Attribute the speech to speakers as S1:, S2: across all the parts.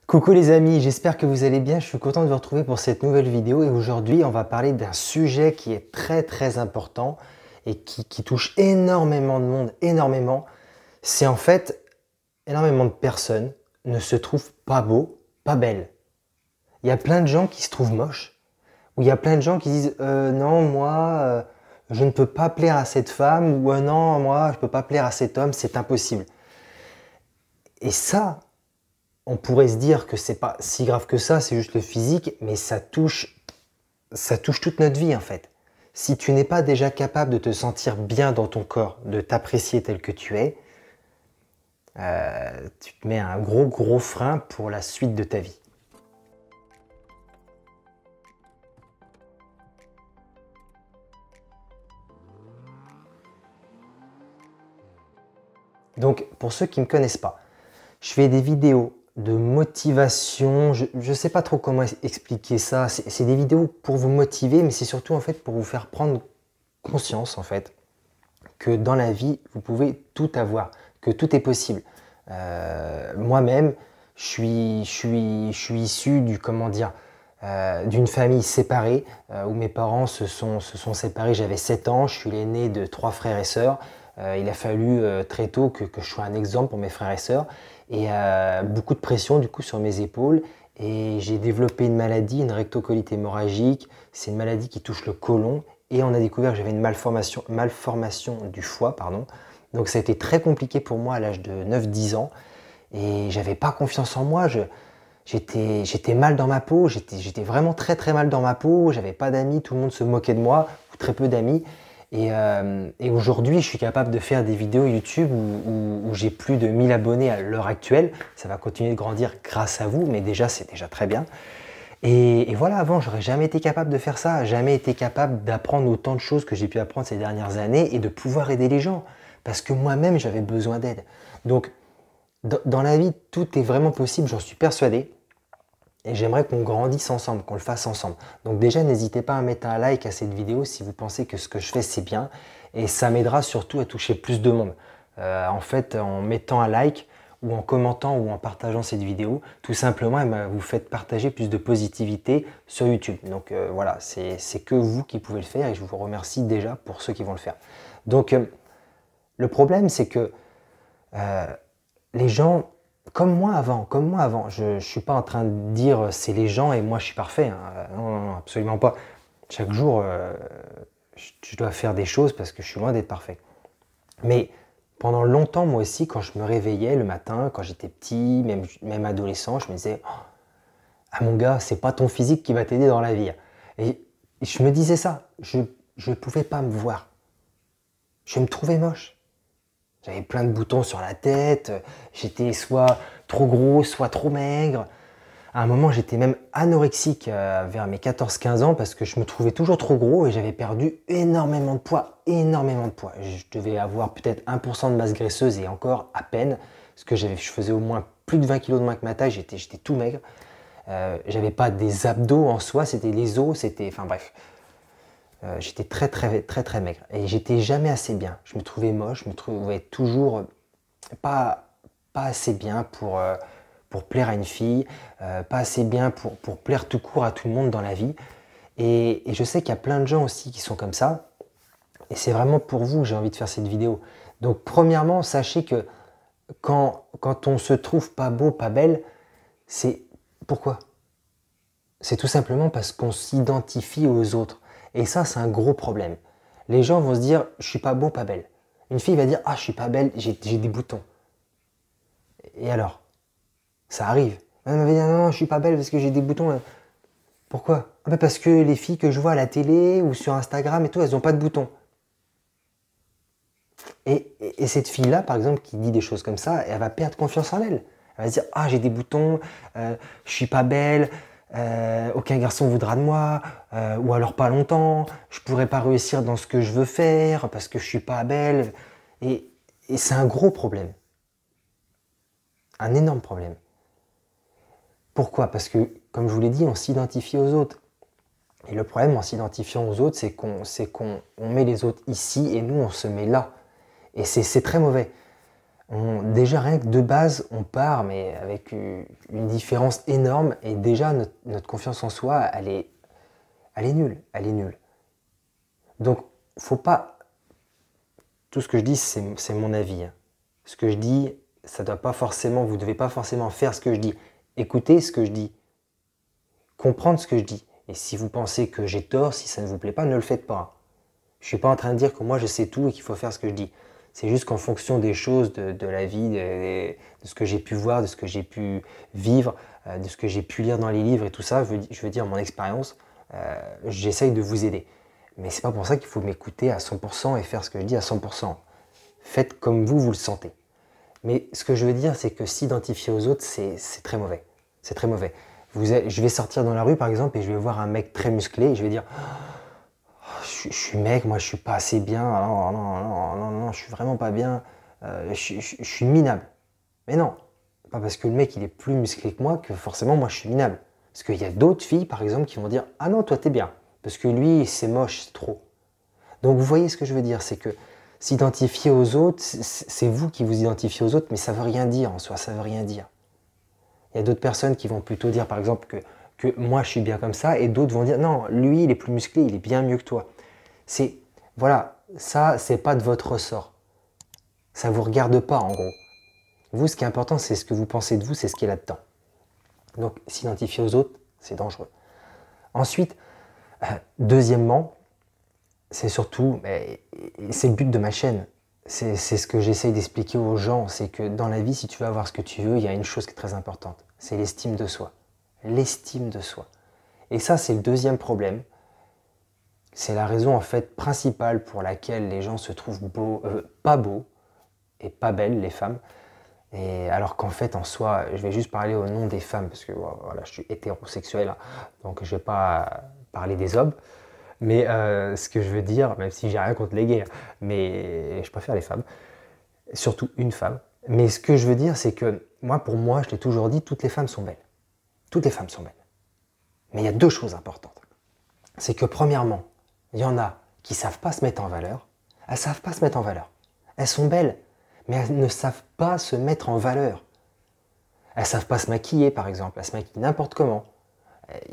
S1: Coucou les amis, j'espère que vous allez bien, je suis content de vous retrouver pour cette nouvelle vidéo et aujourd'hui on va parler d'un sujet qui est très important et qui touche énormément de monde, énormément. C'est en fait, énormément de personnes ne se trouvent pas beaux, pas belles. Il y a plein de gens qui se trouvent moches, ou il y a plein de gens qui disent non moi je ne peux pas plaire à cette femme, ou non moi je ne peux pas plaire à cet homme, c'est impossible. Et ça, on pourrait se dire que c'est pas si grave que ça, c'est juste le physique, mais ça touche toute notre vie en fait. Si tu n'es pas déjà capable de te sentir bien dans ton corps, de t'apprécier tel que tu es, tu te mets un gros frein pour la suite de ta vie. Donc pour ceux qui ne me connaissent pas, je fais des vidéos de motivation, je ne sais pas trop comment expliquer ça, c'est des vidéos pour vous motiver, mais c'est surtout en fait pour vous faire prendre conscience en fait que dans la vie, vous pouvez tout avoir, que tout est possible. Moi-même, je suis issu du, comment dire, d'une famille séparée, où mes parents se sont séparés, j'avais 7 ans, je suis l'aîné de 3 frères et sœurs. Il a fallu très tôt que je sois un exemple pour mes frères et sœurs, et beaucoup de pression du coup sur mes épaules, et j'ai développé une maladie, une rectocolite hémorragique. C'est une maladie qui touche le côlon, et on a découvert que j'avais une malformation du foie, pardon. Donc ça a été très compliqué pour moi à l'âge de 9-10 ans, et j'avais pas confiance en moi, j'étais mal dans ma peau, j'étais vraiment très mal dans ma peau, j'avais pas d'amis, tout le monde se moquait de moi, ou très peu d'amis. Et aujourd'hui, je suis capable de faire des vidéos YouTube où j'ai plus de 1000 abonnés à l'heure actuelle. Ça va continuer de grandir grâce à vous, mais déjà, c'est déjà très bien. Et voilà, avant, j'aurais jamais été capable de faire ça, jamais été capable d'apprendre autant de choses que j'ai pu apprendre ces dernières années et de pouvoir aider les gens. Parce que moi-même, j'avais besoin d'aide. Donc, dans la vie, tout est vraiment possible, j'en suis persuadé. Et j'aimerais qu'on grandisse ensemble, qu'on le fasse ensemble. Donc déjà, n'hésitez pas à mettre un like à cette vidéo si vous pensez que ce que je fais, c'est bien. Et ça m'aidera surtout à toucher plus de monde. En fait, en mettant un like, ou en commentant, ou en partageant cette vidéo, tout simplement, vous faites partager plus de positivité sur YouTube. Donc voilà, c'est que vous qui pouvez le faire, et je vous remercie déjà pour ceux qui vont le faire. Donc le problème, c'est que les gens... Comme moi avant, je ne suis pas en train de dire c'est les gens et moi je suis parfait, hein. Non, absolument pas. Chaque jour, je dois faire des choses parce que je suis loin d'être parfait. Mais pendant longtemps, moi aussi, quand je me réveillais le matin, quand j'étais petit, même adolescent, je me disais oh, ah mon gars, c'est pas ton physique qui va t'aider dans la vie. Et je me disais ça, je ne pouvais pas me voir. Je me trouvais moche. J'avais plein de boutons sur la tête, j'étais soit trop gros, soit trop maigre. À un moment, j'étais même anorexique vers mes 14-15 ans parce que je me trouvais toujours trop gros et j'avais perdu énormément de poids, énormément de poids. Je devais avoir peut-être 1% de masse graisseuse et encore à peine, parce que je faisais au moins plus de 20 kg de moins que ma taille, j'étais tout maigre. J'avais pas des abdos en soi, c'était les os, c'était... Enfin bref. J'étais très maigre et j'étais jamais assez bien. Je me trouvais moche, je me trouvais toujours pas assez bien pour plaire à une fille, pas assez bien pour plaire tout court à tout le monde dans la vie. Et je sais qu'il y a plein de gens aussi qui sont comme ça. Et c'est vraiment pour vous que j'ai envie de faire cette vidéo. Donc premièrement, sachez que quand on se trouve pas beau, pas belle, c'est pourquoi? C'est tout simplement parce qu'on s'identifie aux autres. Et ça, c'est un gros problème. Les gens vont se dire, je suis pas beau, pas belle. Une fille va dire, ah, je suis pas belle, j'ai des boutons. Et alors? Ça arrive. Elle va dire, non, je suis pas belle parce que j'ai des boutons. Pourquoi? Ah ben parce que les filles que je vois à la télé ou sur Instagram et tout, elles n'ont pas de boutons. Et cette fille-là, par exemple, qui dit des choses comme ça, elle va perdre confiance en elle. Elle va se dire, ah, j'ai des boutons, je suis pas belle, aucun garçon voudra de moi, ou alors pas longtemps, je pourrais pas réussir dans ce que je veux faire parce que je suis pas belle. Et c'est un gros problème. Un énorme problème. Pourquoi? Parce que, comme je vous l'ai dit, on s'identifie aux autres. Et le problème en s'identifiant aux autres, c'est qu'on met les autres ici et nous, on se met là. Et c'est très mauvais. déjà rien que de base, on part, mais avec une différence énorme, et déjà notre confiance en soi, elle est nulle, elle est nulle. Donc, faut pas... Tout ce que je dis, c'est mon avis, hein. Ce que je dis, ça doit pas forcément, vous devez pas forcément faire ce que je dis. Écoutez ce que je dis, comprendre ce que je dis. Et si vous pensez que j'ai tort, si ça ne vous plaît pas, ne le faites pas. Je suis pas en train de dire que moi je sais tout et qu'il faut faire ce que je dis. C'est juste qu'en fonction des choses, de la vie, de ce que j'ai pu voir, de ce que j'ai pu vivre, de ce que j'ai pu lire dans les livres et tout ça, je veux dire mon expérience, j'essaye de vous aider. Mais c'est pas pour ça qu'il faut m'écouter à 100% et faire ce que je dis à 100%. Faites comme vous le sentez. Mais ce que je veux dire, c'est que s'identifier aux autres, c'est très mauvais. C'est très mauvais. Je vais sortir dans la rue, par exemple, et je vais voir un mec très musclé, et je vais dire je suis mec, moi je suis pas assez bien, non, non, non, non, non, je suis vraiment pas bien, je suis minable. Mais non, pas parce que le mec il est plus musclé que moi que forcément moi je suis minable. Parce qu'il y a d'autres filles, par exemple, qui vont dire ah non, toi t'es bien, parce que lui c'est moche, c'est trop. Donc vous voyez ce que je veux dire, c'est que s'identifier aux autres, c'est vous qui vous identifiez aux autres, mais ça veut rien dire en soi, ça veut rien dire. Il y a d'autres personnes qui vont plutôt dire par exemple que moi je suis bien comme ça, et d'autres vont dire non, lui il est plus musclé, il est bien mieux que toi. Voilà, ça c'est pas de votre ressort. Ça vous regarde pas en gros. Vous, ce qui est important, c'est ce que vous pensez de vous, c'est ce qui est là-dedans. Donc s'identifier aux autres, c'est dangereux. Ensuite, deuxièmement, c'est surtout, c'est le but de ma chaîne, c'est ce que j'essaye d'expliquer aux gens, c'est que dans la vie, si tu veux avoir ce que tu veux, il y a une chose qui est très importante, c'est l'estime de soi. L'estime de soi. Et ça, c'est le deuxième problème. C'est la raison en fait principale pour laquelle les gens se trouvent pas beaux et pas belles, les femmes. Et alors qu'en fait, en soi, je vais juste parler au nom des femmes, parce que voilà, je suis hétérosexuel, hein, donc je ne vais pas parler des hommes. Mais ce que je veux dire, même si j'ai rien contre les gays, hein, mais je préfère les femmes, surtout une femme. Mais ce que je veux dire, c'est que moi, pour moi, je l'ai toujours dit, toutes les femmes sont belles. Toutes les femmes sont belles. Mais il y a deux choses importantes. C'est que premièrement, il y en a qui ne savent pas se mettre en valeur. Elles ne savent pas se mettre en valeur. Elles sont belles, mais elles ne savent pas se mettre en valeur. Elles ne savent pas se maquiller, par exemple. Elles se maquillent n'importe comment.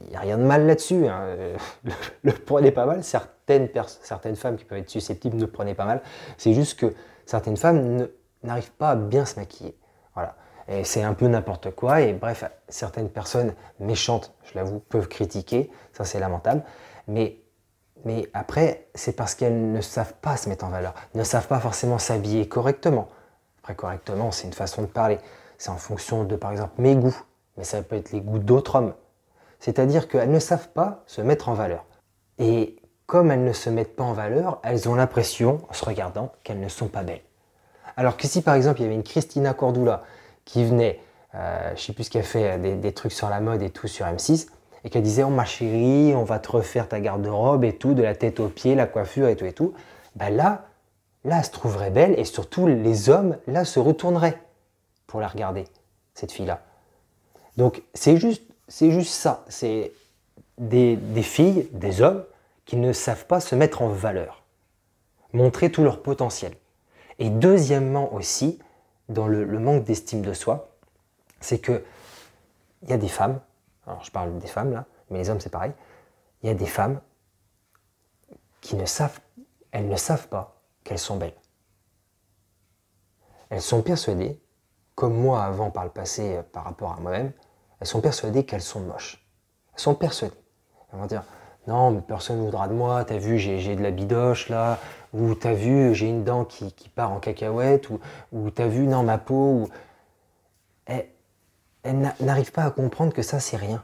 S1: Il n'y a rien de mal là-dessus, hein. Le prenez pas mal. Certaines femmes qui peuvent être susceptibles ne le prenez pas mal. C'est juste que certaines femmes n'arrivent pas à bien se maquiller. Voilà. Et c'est un peu n'importe quoi. Et bref, certaines personnes méchantes, je l'avoue, peuvent critiquer. Ça, c'est lamentable. Mais après, c'est parce qu'elles ne savent pas se mettre en valeur. Ne savent pas forcément s'habiller correctement. Après, correctement, c'est une façon de parler. C'est en fonction de, par exemple, mes goûts. Mais ça peut être les goûts d'autres hommes. C'est-à-dire qu'elles ne savent pas se mettre en valeur. Et comme elles ne se mettent pas en valeur, elles ont l'impression, en se regardant, qu'elles ne sont pas belles. Alors que si par exemple il y avait une Christina Cordula qui venait, je ne sais plus ce qu'elle fait, des trucs sur la mode et tout sur M6, et qu'elle disait « Oh ma chérie, on va te refaire ta garde-robe et tout, de la tête aux pieds, la coiffure et tout », ben là, elle se trouverait belle et surtout les hommes, là, se retourneraient pour la regarder, cette fille-là. Donc c'est juste ça, c'est des filles, des hommes qui ne savent pas se mettre en valeur, montrer tout leur potentiel. Et deuxièmement aussi, dans le manque d'estime de soi, c'est que il y a des femmes, alors je parle des femmes là, mais les hommes c'est pareil, il y a des femmes qui ne savent pas qu'elles sont belles. Elles sont persuadées, comme moi avant par le passé par rapport à moi-même, elles sont persuadées qu'elles sont moches. Elles sont persuadées. Elles vont dire non, mais personne ne voudra de moi, t'as vu, j'ai de la bidoche là, ou t'as vu, j'ai une dent qui part en cacahuète, ou t'as vu, non, ma peau. Elles n'arrivent pas à comprendre que ça, c'est rien.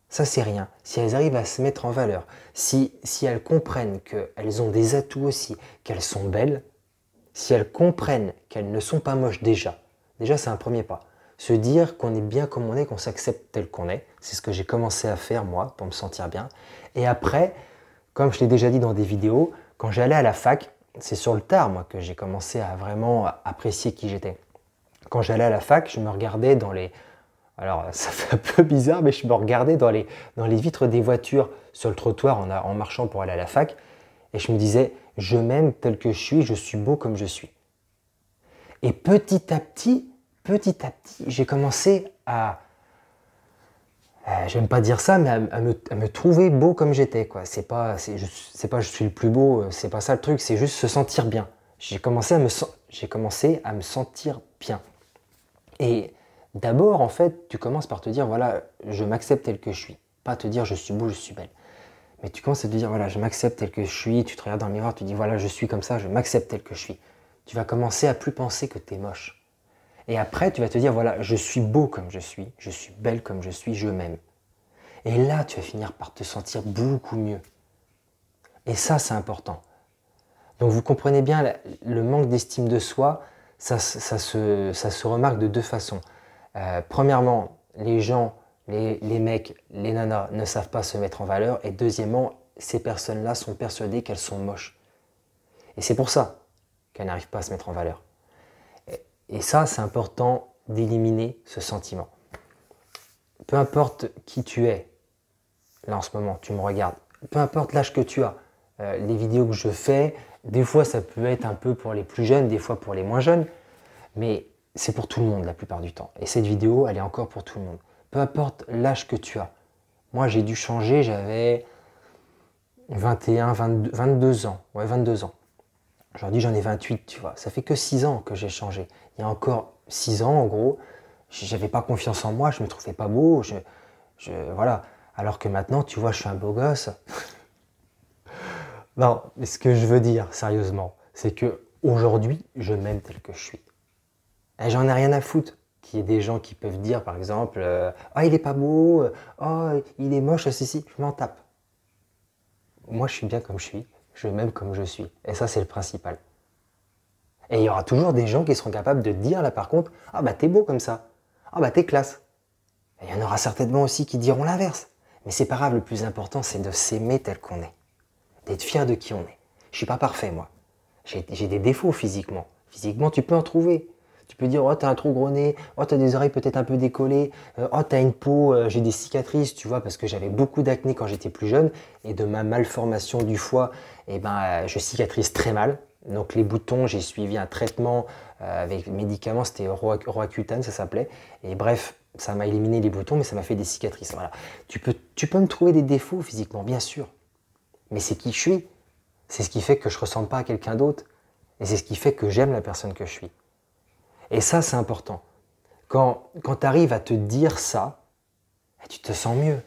S1: Ça, c'est rien. Si elles arrivent à se mettre en valeur, si elles comprennent qu'elles ont des atouts aussi, qu'elles sont belles, si elles comprennent qu'elles ne sont pas moches déjà c'est un premier pas. Se dire qu'on est bien comme on est, qu'on s'accepte tel qu'on est. C'est ce que j'ai commencé à faire moi pour me sentir bien. Et après, comme je l'ai déjà dit dans des vidéos, quand j'allais à la fac, c'est sur le tard moi que j'ai commencé à vraiment apprécier qui j'étais. Quand j'allais à la fac, je me regardais dans les... Alors ça fait un peu bizarre, mais je me regardais dans les vitres des voitures sur le trottoir en marchant pour aller à la fac. Et je me disais, je m'aime tel que je suis beau comme je suis. Et petit à petit, j'ai commencé à, j'aime pas dire ça, mais à me trouver beau comme j'étais, quoi. C'est pas je suis le plus beau, c'est pas ça le truc, c'est juste se sentir bien. J'ai commencé à me sentir bien. Et d'abord, en fait, tu commences par te dire, voilà, je m'accepte tel que je suis. Pas te dire, je suis beau, je suis belle. Mais tu commences à te dire, voilà, je m'accepte tel que je suis. Tu te regardes dans le miroir, tu dis, voilà, je suis comme ça, je m'accepte tel que je suis. Tu vas commencer à plus penser que tu es moche. Et après, tu vas te dire, voilà, je suis beau comme je suis belle comme je suis, je m'aime. Et là, tu vas finir par te sentir beaucoup mieux. Et ça, c'est important. Donc vous comprenez bien, le manque d'estime de soi, ça se remarque de deux façons. Premièrement, les gens, les mecs, les nanas ne savent pas se mettre en valeur. Et deuxièmement, ces personnes-là sont persuadées qu'elles sont moches. Et c'est pour ça qu'elles n'arrivent pas à se mettre en valeur. Et ça, c'est important d'éliminer ce sentiment. Peu importe qui tu es, là en ce moment, tu me regardes, peu importe l'âge que tu as, les vidéos que je fais, des fois ça peut être un peu pour les plus jeunes, des fois pour les moins jeunes, mais c'est pour tout le monde la plupart du temps. Et cette vidéo, elle est encore pour tout le monde. Peu importe l'âge que tu as. Moi, j'ai dû changer, j'avais 21, 22 ans. Ouais, 22 ans. Aujourd'hui, j'en ai 28, tu vois. Ça fait que 6 ans que j'ai changé. Il y a encore 6 ans, en gros, j'avais pas confiance en moi, je me trouvais pas beau, voilà. Alors que maintenant, tu vois, je suis un beau gosse. Non, mais ce que je veux dire, sérieusement, c'est que aujourd'hui, je m'aime tel que je suis. Et j'en ai rien à foutre qu'il y ait des gens qui peuvent dire, par exemple, ah, il est pas beau, oh, il est moche, si, je m'en tape. Moi, je suis bien comme je suis, je m'aime comme je suis. Et ça, c'est le principal. Et il y aura toujours des gens qui seront capables de dire, là, par contre, ah, bah, t'es beau comme ça. Ah, bah, t'es classe. Et il y en aura certainement aussi qui diront l'inverse. Mais c'est pas grave, le plus important, c'est de s'aimer tel qu'on est. D'être fier de qui on est. Je suis pas parfait, moi. J'ai des défauts physiquement. Physiquement, tu peux en trouver. Tu peux dire, oh, t'as un trop gros nez, oh, t'as des oreilles peut-être un peu décollées, oh, t'as une peau, j'ai des cicatrices, tu vois, parce que j'avais beaucoup d'acné quand j'étais plus jeune, et de ma malformation du foie, eh ben, je cicatrise très mal. Donc les boutons, j'ai suivi un traitement avec médicaments, c'était Roaccutane, ça s'appelait. Et bref, ça m'a éliminé les boutons, mais ça m'a fait des cicatrices. Voilà. Tu peux me trouver des défauts physiquement, bien sûr. Mais c'est qui je suis. C'est ce qui fait que je ne ressemble pas à quelqu'un d'autre. Et c'est ce qui fait que j'aime la personne que je suis. Et ça, c'est important. Quand tu arrives à te dire ça, tu te sens mieux.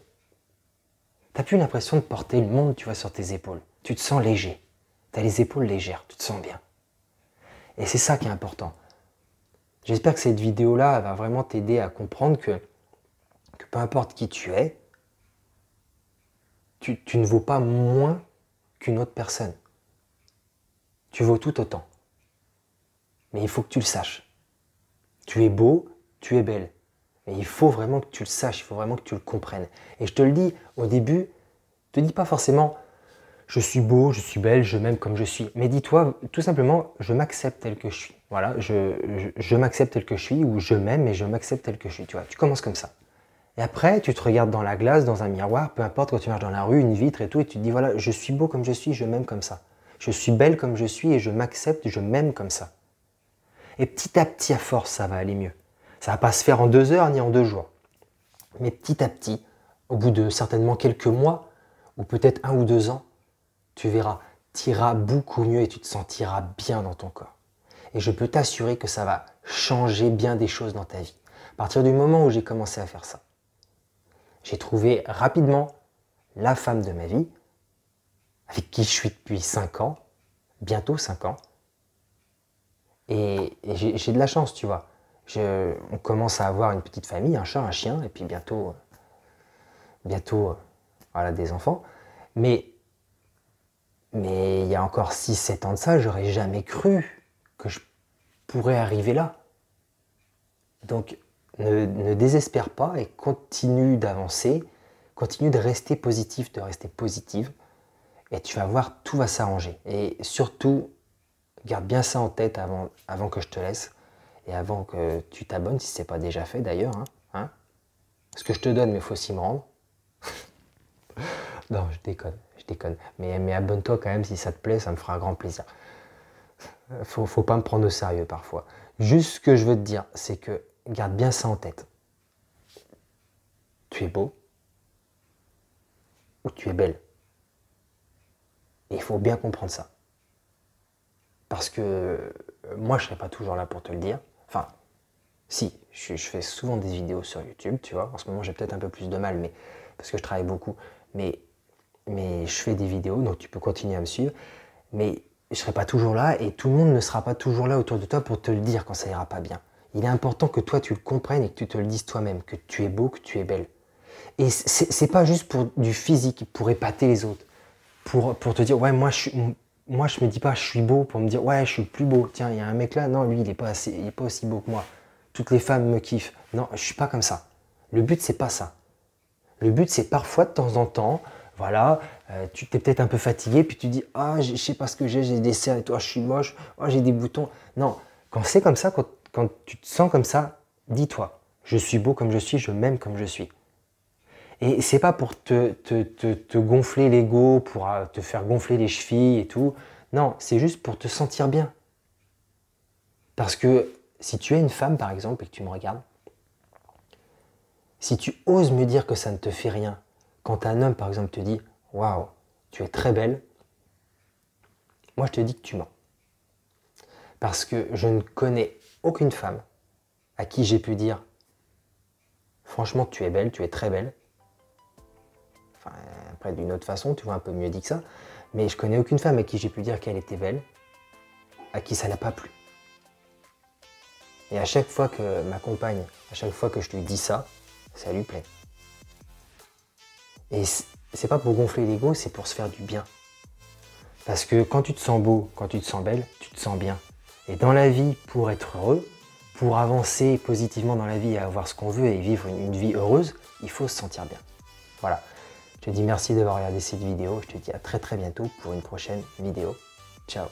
S1: Tu n'as plus l'impression de porter le monde, tu vois, sur tes épaules. Tu te sens léger. Tu as les épaules légères, tu te sens bien. Et c'est ça qui est important. J'espère que cette vidéo-là va vraiment t'aider à comprendre que peu importe qui tu es, tu ne vaux pas moins qu'une autre personne. Tu vaux tout autant. Mais il faut que tu le saches. Tu es beau, tu es belle. Mais il faut vraiment que tu le saches, il faut vraiment que tu le comprennes. Et je te le dis au début, te dis pas forcément je suis beau, je suis belle, je m'aime comme je suis. Mais dis-toi tout simplement je m'accepte tel que je suis. Voilà, je m'accepte tel que je suis, ou je m'aime et je m'accepte tel que je suis. Tu vois, tu commences comme ça. Et après, tu te regardes dans la glace, dans un miroir, peu importe, quand tu marches dans la rue, une vitre et tout, et tu te dis voilà, je suis beau comme je suis, je m'aime comme ça. Je suis belle comme je suis et je m'accepte, je m'aime comme ça. Et petit à petit, à force, ça va aller mieux. Ça va pas se faire en 2 heures ni en 2 jours. Mais petit à petit, au bout de certainement quelques mois, ou peut-être 1 ou 2 ans, tu verras, tu iras beaucoup mieux et tu te sentiras bien dans ton corps. Et je peux t'assurer que ça va changer bien des choses dans ta vie. À partir du moment où j'ai commencé à faire ça, j'ai trouvé rapidement la femme de ma vie, avec qui je suis depuis 5 ans, bientôt 5 ans. Et j'ai de la chance, tu vois. On commence à avoir une petite famille, un chat, un chien, et puis bientôt voilà, des enfants. Mais il y a encore 6-7 ans de ça, j'aurais jamais cru que je pourrais arriver là. Donc, ne désespère pas et continue d'avancer, continue de rester positif, de rester positive, et tu vas voir, tout va s'arranger. Et surtout, garde bien ça en tête avant que je te laisse, et avant que tu t'abonnes, si ce n'est pas déjà fait d'ailleurs. Hein. Ce que je te donne, mais il faut aussi me rendre. Non, je déconne. Mais abonne-toi quand même, si ça te plaît, ça me fera un grand plaisir. Faut pas me prendre au sérieux parfois. Juste ce que je veux te dire, c'est que garde bien ça en tête. Tu es beau ou tu es belle. Et il faut bien comprendre ça. Parce que moi, je ne serai pas toujours là pour te le dire. Enfin, si, je fais souvent des vidéos sur YouTube, tu vois. En ce moment, j'ai peut-être un peu plus de mal, mais parce que je travaille beaucoup. Mais je fais des vidéos, donc tu peux continuer à me suivre. Mais je ne serai pas toujours là et tout le monde ne sera pas toujours là autour de toi pour te le dire quand ça ira pas bien. Il est important que toi, tu le comprennes et que tu te le dises toi-même, que tu es beau, que tu es belle. Et c'est pas juste pour du physique, pour épater les autres. Pour te dire, ouais, moi je me dis pas je suis beau pour me dire, ouais, je suis le plus beau. Tiens, il y a un mec là, non, lui, il est pas aussi beau que moi. Toutes les femmes me kiffent. Non, je suis pas comme ça. Le but, c'est pas ça. Le but, c'est parfois, de temps en temps, voilà, tu t'es peut-être un peu fatigué, puis tu dis, ah, je sais pas ce que j'ai des cernes et toi, je suis moche, oh, j'ai des boutons. Non, quand c'est comme ça, quand tu te sens comme ça, dis-toi, je suis beau comme je suis, je m'aime comme je suis. Et c'est pas pour te gonfler l'ego, pour te faire gonfler les chevilles et tout. Non, c'est juste pour te sentir bien. Parce que si tu es une femme, par exemple, et que tu me regardes, si tu oses me dire que ça ne te fait rien, quand un homme, par exemple, te dit « Waouh, tu es très belle », moi, je te dis que tu mens. Parce que je ne connais aucune femme à qui j'ai pu dire « Franchement, tu es belle, tu es très belle ». Enfin, après, d'une autre façon, tu vois, un peu mieux dit que ça. Mais je connais aucune femme à qui j'ai pu dire qu'elle était belle, à qui ça n'a pas plu. Et à chaque fois que ma compagne, à chaque fois que je lui dis ça, ça lui plaît. Et c'est pas pour gonfler l'ego, c'est pour se faire du bien. Parce que quand tu te sens beau, quand tu te sens belle, tu te sens bien. Et dans la vie, pour être heureux, pour avancer positivement dans la vie et avoir ce qu'on veut et vivre une vie heureuse, il faut se sentir bien. Voilà. Je te dis merci d'avoir regardé cette vidéo. Je te dis à très bientôt pour une prochaine vidéo. Ciao.